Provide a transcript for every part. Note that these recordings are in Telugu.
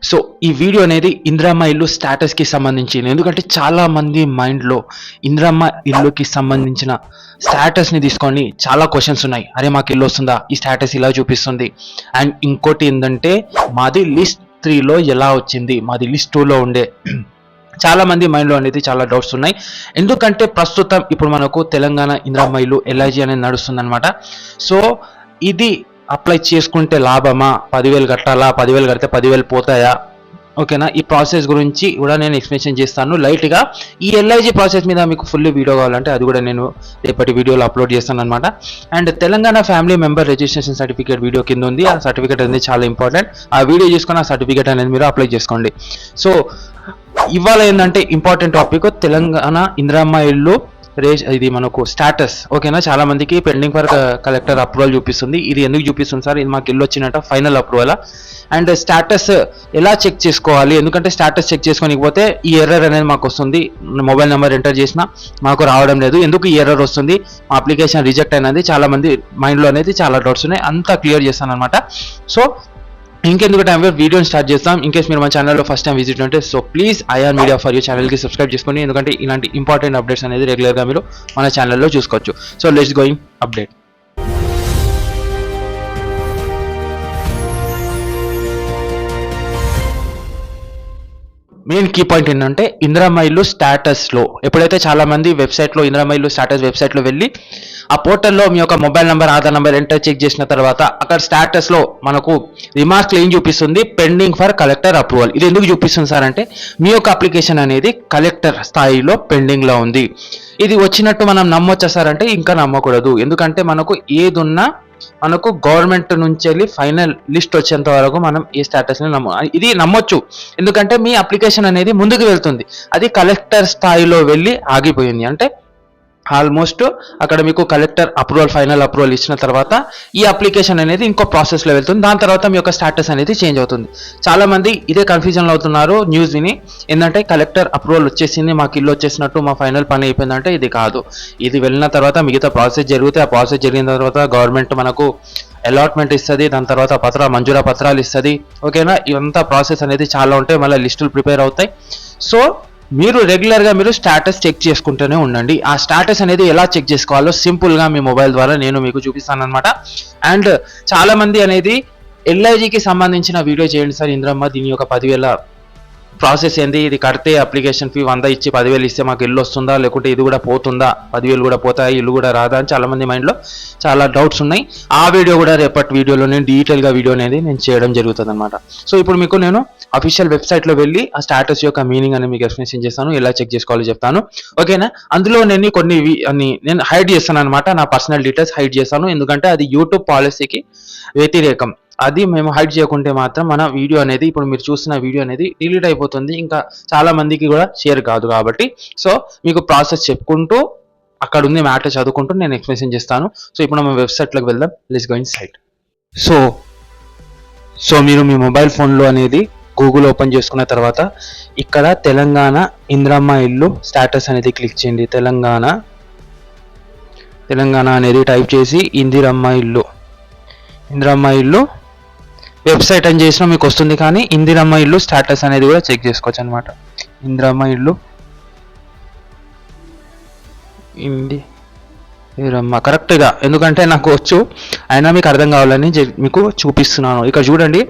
సో ఈ వీడియో అనేది ఇందిరమ్మ ఇల్లు స్టేటస్కి సంబంధించింది. ఎందుకంటే చాలా మంది మైండ్లో ఇందిరమ్మ ఇల్లుకి సంబంధించిన స్టేటస్ని తీసుకొని చాలా క్వశ్చన్స్ ఉన్నాయి. అరే మాకు ఇల్లు వస్తుందా, ఈ స్టేటస్ ఇలా చూపిస్తుంది. అండ్ ఇంకోటి ఏంటంటే మాది లిస్ట్ 3లో ఎలా వచ్చింది, మాది లిస్ట్ 2లో ఉండే. చాలా మంది మైండ్లో అనేది చాలా డౌట్స్ ఉన్నాయి. ఎందుకంటే ప్రస్తుతం ఇప్పుడు మనకు తెలంగాణ ఇందిరమ్మ ఇల్లు ఎల్ఐజీ అనేది నడుస్తుంది అనమాట. సో ఇది అప్లై చేసుకుంటే లాభమా, 10,000 కట్టాలా, 10,000 కడితే 10,000 పోతాయా, ఓకేనా, ఈ ప్రాసెస్ గురించి కూడా నేను ఎక్స్ప్లెయిన్ చేస్తాను లైట్గా. ఈ ఎల్ఐజీ ప్రాసెస్ మీద మీకు ఫుల్ వీడియో కావాలంటే అది కూడా నేను రేపటి వీడియోలో అప్లోడ్ చేస్తాను అనమాట. And Telangana family member registration certificate video కింద ఉంది. ఆ సర్టిఫికేట్ అనేది చాలా ఇంపార్టెంట్. ఆ వీడియో చేసుకుని ఆ సర్టిఫికేట్ అనేది మీరు అప్లై చేసుకోండి. సో ఇవాళ ఏంటంటే ఇంపార్టెంట్ టాపిక్ తెలంగాణ ఇందిరమ్మ ఇల్లు ఇది మనకు స్టేటస్, ఓకేనా. చాలా మందికి పెండింగ్ ఫర్ కలెక్టర్ అప్రూవల్ చూపిస్తుంది. ఇది ఎందుకు చూపిస్తుంది సార్, ఇది మాకు ఇల్లు వచ్చినట్ట ఫైనల్ అప్రూవల్. అండ్ స్టేటస్ ఎలా చెక్ చేసుకోవాలి, ఎందుకంటే స్టేటస్ చెక్ చేసుకోనికపోతే ఈ ఎర్రర్ అనేది మాకు వస్తుంది. మొబైల్ నెంబర్ ఎంటర్ చేసినా మాకు రావడం లేదు, ఎందుకు ఈ ఎర్రర్ వస్తుంది, మా అప్లికేషన్ రిజెక్ట్ అయినది. చాలా మంది మైండ్లో అనేది చాలా డౌట్స్ ఉన్నాయి, అంతా క్లియర్ చేస్తాను అనమాట. సో ఇంకెందుకు టైం వీడియోని స్టార్ట్ చేస్తాం. ఇన్కేస్ మీరు మన ఛానల్లో ఫస్ట్ టైం విజిట్ ఉంటే so please IR media for you ఛానల్కి సబ్స్క్రైబ్ చేసుకోండి. ఎందుకంటే ఇలాంటి ఇంపార్టెంట్ అప్డేట్స్ అనేది రెగ్యులర్గా మీరు మన ఛానల్లో చూసుకోవచ్చు. So let's going update. Main key point ఏంటంటే ఇందిరమ్మ ఇల్లు స్టేటస్లో ఎప్పుడైతే చాలా మంది వెబ్సైట్లో ఇందిరమ్మ ఇల్లు స్టేటస్ వెబ్సైట్లో వెళ్ళి ఆ పోర్టల్లో మీ యొక్క mobile number, Aadhaar number enter check చేసిన తర్వాత అక్కడ స్టేటస్లో మనకు రిమార్క్స్లో ఏం చూపిస్తుంది, పెండింగ్ ఫర్ కలెక్టర్ అప్రూవల్. ఇది ఎందుకు చూపిస్తుంది సార్ అంటే మీ యొక్క అప్లికేషన్ అనేది కలెక్టర్ స్థాయిలో పెండింగ్లో ఉంది. ఇది వచ్చినట్టు మనం నమ్మొచ్చా సార్ అంటే ఇంకా నమ్మకూడదు. ఎందుకంటే మనకు ఏదున్నా మనకు గవర్నమెంట్ నుంచి వెళ్ళి ఫైనల్ లిస్ట్ వచ్చేంత వరకు మనం ఈ స్టేటస్ని ఇది నమ్మొచ్చు. ఎందుకంటే మీ అప్లికేషన్ అనేది ముందుకు వెళ్తుంది. అది కలెక్టర్ స్థాయిలో వెళ్ళి ఆగిపోయింది అంటే ఆల్మోస్ట్ అక్కడ మీకు కలెక్టర్ అప్రూవల్, ఫైనల్ అప్రూవల్ ఇచ్చిన తర్వాత ఈ అప్లికేషన్ అనేది ఇంకో ప్రాసెస్లో వెళ్తుంది. దాని తర్వాత మీ యొక్క స్టేటస్ అనేది చేంజ్ అవుతుంది. చాలా మంది ఇదే కన్ఫ్యూజన్లో అవుతున్నారు న్యూస్ విని. ఏంటంటే కలెక్టర్ అప్రూవల్ వచ్చేసింది, మాకు ఇల్లు వచ్చేసినట్టు, మా ఫైనల్ పని అయిపోయిందంటే ఇది కాదు. ఇది వెళ్ళిన తర్వాత మిగతా ప్రాసెస్ జరిగితే ఆ ప్రాసెస్ జరిగిన తర్వాత గవర్నమెంట్ మనకు అలాట్మెంట్ ఇస్తుంది, దాని తర్వాత మంజూరా పత్రాలు ఇస్తుంది, ఓకేనా. ఇవంతా ప్రాసెస్ అనేది చాలా ఉంటాయి, మళ్ళీ లిస్టులు ప్రిపేర్ అవుతాయి. సో మీరు రెగ్యులర్గా మీరు స్టేటస్ చెక్ చేసుకుంటూనే ఉండండి. ఆ స్టేటస్ అనేది ఎలా చెక్ చేసుకోవాలో సింపుల్గా మీ మొబైల్ ద్వారా నేను మీకు చూపిస్తాను అనమాట. అండ్ చాలా మంది అనేది ఎల్ఐజీకి సంబంధించిన వీడియో చేయండి సార్ ఇందిరమ్మ, దీని యొక్క 10,000 ప్రాసెస్ ఏంది, ఇది కడితే అప్లికేషన్ ఫీ 100 ఇచ్చి 10,000 ఇస్తే మాకు ఇల్లు వస్తుందా, లేకుంటే ఇది కూడా పోతుందా, 10,000 కూడా పోతాయి, ఇల్లు కూడా రాదా అని చాలా మంది మైండ్లో చాలా డౌట్స్ ఉన్నాయి. ఆ వీడియో కూడా రేపటి వీడియోలో నేను డీటెయిల్గా వీడియో అనేది నేను చేయడం జరుగుతుంది అనమాట. సో ఇప్పుడు మీకు నేను అఫీషియల్ వెబ్సైట్లో వెళ్ళి ఆ స్టేటస్ యొక్క మీనింగ్ అని మీకు ఎక్స్ప్లెయిన్ చేస్తాను, ఎలా చెక్ చేసుకోవాలో చెప్తాను, ఓకేనా. అందులో నేను నేను హైడ్ చేస్తాను అనమాట, నా పర్సనల్ డీటెయిల్స్ హైడ్ చేస్తాను. ఎందుకంటే అది యూట్యూబ్ పాలసీకి వ్యతిరేకం. అది మేము హైడ్ చేయకుంటే మాత్రం మన వీడియో అనేది, ఇప్పుడు మీరు చూస్తున్న వీడియో అనేది డిలీట్ అయిపోతుంది, ఇంకా చాలా మందికి కూడా షేర్ కాదు. కాబట్టి సో మీకు ప్రాసెస్ చెప్పుకుంటూ అక్కడ ఉంది మ్యాటర్ చదువుకుంటూ నేను ఎక్స్ప్లెయిన్ చేస్తాను. సో ఇప్పుడు మనం వెబ్సైట్లోకి వెళ్దాం. Let's go inside. So మీరు మీ మొబైల్ ఫోన్లో అనేది గూగుల్ ఓపెన్ చేసుకున్న తర్వాత ఇక్కడ తెలంగాణ ఇందిరమ్మ ఇల్లు స్టేటస్ అనేది క్లిక్ చేయండి. తెలంగాణ అనేది టైప్ చేసి ఇందిరమ్మ ఇల్లు వెబ్సైట్ అని చేసినా మీకు వస్తుంది. కానీ ఇందిరమ్మ ఇల్లు స్టేటస్ అనేది కూడా చెక్ చేసుకోవచ్చు అనమాట. ఇందిరమ్మ ఇల్లు కరెక్ట్గా, ఎందుకంటే నాకు వచ్చు అయినా మీకు అర్థం కావాలని మీకు చూపిస్తున్నాను. ఇక్కడ చూడండి,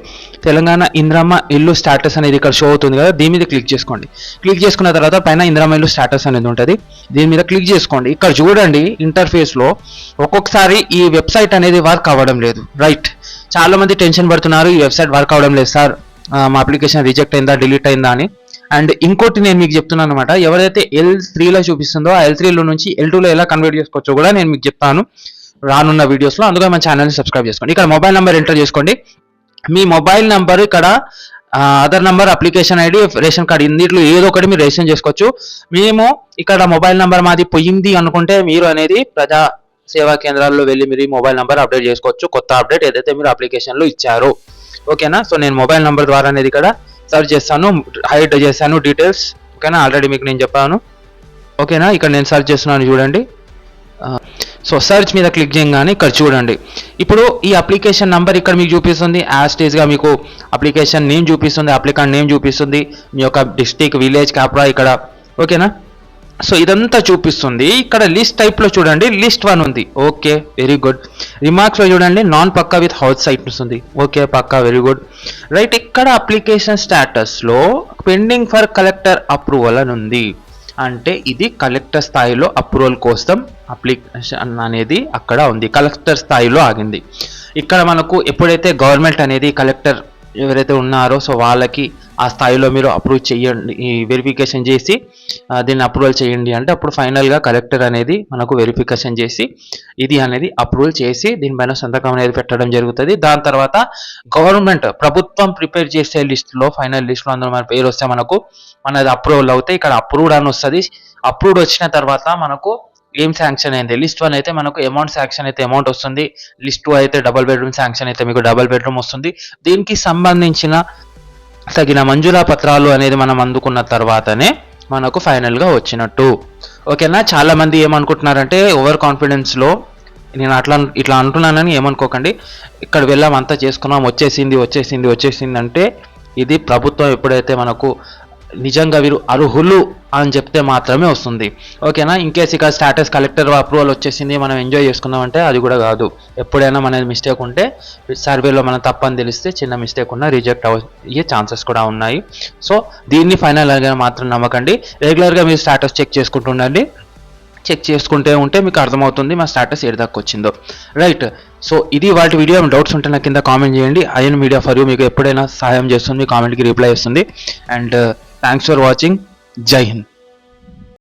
తెలంగాణ ఇందిరమ్మ ఇల్లు స్టేటస్ అనేది ఇక్కడ షో అవుతుంది కదా, దీని మీద క్లిక్ చేసుకోండి. క్లిక్ చేసుకున్న తర్వాత పైన ఇందిరమ్మ ఇల్లు స్టేటస్ అనేది ఉంటుంది, దీని మీద క్లిక్ చేసుకోండి. ఇక్కడ చూడండి ఇంటర్ఫేస్లో ఒక్కొక్కసారి ఈ వెబ్సైట్ అనేది వర్క్ అవ్వడం లేదు, రైట్. చాలా మంది టెన్షన్ పడుతున్నారు, ఈ వెబ్సైట్ వర్క్ అవ్వడం లేదు సార్, మా అప్లికేషన్ రిజెక్ట్ అయిందా, డిలీట్ అయిందా అని. అండ్ ఇంకోటి నేను మీకు చెప్తున్నాను అనమాట, ఎవరైతే L3లో చూపిస్తుందో ఆ L3లో నుంచి L2లో ఎలా కన్వర్ట్ చేసుకోవచ్చో కూడా నేను మీకు చెప్తాను రానున్న వీడియోస్లో. అందుకని మన ఛానల్ని సబ్స్క్రైబ్ చేసుకోండి. ఇక్కడ మొబైల్ నెంబర్ ఎంటర్ చేసుకోండి. మీ మొబైల్ నెంబర్ ఇక్కడ Aadhaar number, application ID, ration card, ఇన్నిట్లో ఏదో ఒకటి మీరు రిజిస్టర్ చేసుకోవచ్చు. మేము ఇక్కడ మొబైల్ నెంబర్ మాది పోయింది అనుకుంటే మీరు అనేది ప్రజా సేవా కేంద్రాల్లో వెళ్ళి మీరు మొబైల్ నెంబర్ అప్డేట్ చేసుకోవచ్చు, కొత్త అప్డేట్ ఏదైతే మీరు అప్లికేషన్లో ఇచ్చారో, ఓకేనా. సో నేను మొబైల్ నెంబర్ ద్వారా అనేది ఇక్కడ సర్చ్ చేస్తాను, హైడ్ చేశాను డీటెయిల్స్, ఓకేనా. ఆల్రెడీ మీకు నేను చెప్పాను, ఓకేనా. ఇక్కడ నేను సర్చ్ చేస్తున్నాను చూడండి. సో సర్చ్ మీద క్లిక్ చేయగానే ఇక్కడ చూడండి, ఇప్పుడు ఈ అప్లికేషన్ నంబర్ ఇక్కడ మీకు చూపిస్తుంది, యాజ్ గా మీకు అప్లికేషన్ నేమ్ చూపిస్తుంది, అప్లికెంట్ నేమ్ చూపిస్తుంది, మీ యొక్క డిస్ట్రిక్ట్, విలేజ్, క్యాప్రా ఇక్కడ, ఓకేనా. సో ఇదంతా చూపిస్తుంది. ఇక్కడ లిస్ట్ టైప్లో చూడండి, లిస్ట్ 1 ఉంది, ఓకే వెరీ గుడ్. రిమార్క్స్లో చూడండి, non pucca with house site ఉంది, okay pucca very good right. ఇక్కడ అప్లికేషన్ స్టేటస్లో పెండింగ్ ఫర్ కలెక్టర్ అప్రూవల్ అని ఉంది, అంటే ఇది కలెక్టర్ స్థాయిలో అప్రూవల్ కోసం అప్లికేషన్ అనేది అక్కడ ఉంది, కలెక్టర్ స్థాయిలో ఆగింది. ఇక్కడ మనకు ఎప్పుడైతే గవర్నమెంట్ అనేది కలెక్టర్ ఎవరైతే ఉన్నారో సో వాళ్ళకి ఆ స్థాయిలో మీరు అప్రూవ్ చేయండి, ఈ వెరిఫికేషన్ చేసి దీన్ని అప్రూవల్ చేయండి అంటే అప్పుడు ఫైనల్గా కలెక్టర్ అనేది మనకు వెరిఫికేషన్ చేసి ఇది అనేది అప్రూవల్ చేసి దీనిపైన సంతకం అనేది పెట్టడం జరుగుతుంది. దాని తర్వాత గవర్నమెంట్ ప్రభుత్వం ప్రిపేర్ చేసే లిస్టులో, ఫైనల్ లిస్టులో అందులో మన పేరు వస్తే మనది అప్రూవల్ అవుతాయి. ఇక్కడ అప్రూవ్డ్ అని వస్తుంది. అప్రూవ్డ్ వచ్చిన తర్వాత మనకు ఏం శాంక్షన్ అయింది, లిస్ట్ 1 అయితే మనకు అమౌంట్ శాంక్షన్ అయితే అమౌంట్ వస్తుంది, లిస్ట్ 2 అయితే డబుల్ బెడ్రూమ్ శాంక్షన్ అయితే మీకు డబుల్ బెడ్రూమ్ వస్తుంది. దీనికి సంబంధించిన తగిన మంజూరా పత్రాలు అనేది మనం అందుకున్న తర్వాతనే మనకు ఫైనల్గా వచ్చినట్టు, ఓకేనా. చాలా మంది ఏమనుకుంటున్నారంటే ఓవర్ కాన్ఫిడెన్స్లో నేను ఇట్లా అంటున్నానని ఏమనుకోకండి. ఇక్కడ వెళ్ళాం, అంతా చేసుకున్నాం, వచ్చేసింది అంటే ఇది ప్రభుత్వం ఎప్పుడైతే మనకు నిజంగా వీరు అర్హులు అని చెప్తే మాత్రమే వస్తుంది, ఓకేనా. ఇన్కేస్ ఇక స్టాటస్ కలెక్టర్ అప్రూవల్ వచ్చేసింది మనం ఎంజాయ్ చేసుకుందామంటే అది కూడా కాదు. ఎప్పుడైనా మన మిస్టేక్ ఉంటే సర్వేలో మనం తప్పని తెలిస్తే చిన్న మిస్టేక్ ఉన్నా రిజెక్ట్ అయ్యే ఛాన్సెస్ కూడా ఉన్నాయి. సో దీన్ని ఫైనల్గా మాత్రం నమ్మకండి. రెగ్యులర్గా మీరు స్టాటస్ చెక్ చేసుకుంటుండండి. చెక్ చేసుకుంటే ఉంటే మీకు అర్థమవుతుంది మా స్టాటస్ ఏడు దాకా వచ్చిందో, రైట్. సో ఇది వాటి వీడియో. డౌట్స్ ఉంటే నా కింద కామెంట్ చేయండి. ఐఎన్ మీడియా ఫర్ యూ మీకు ఎప్పుడైనా సహాయం చేస్తుంది, కామెంట్కి రిప్లై ఇస్తుంది. And thanks for watching. జై హింద్.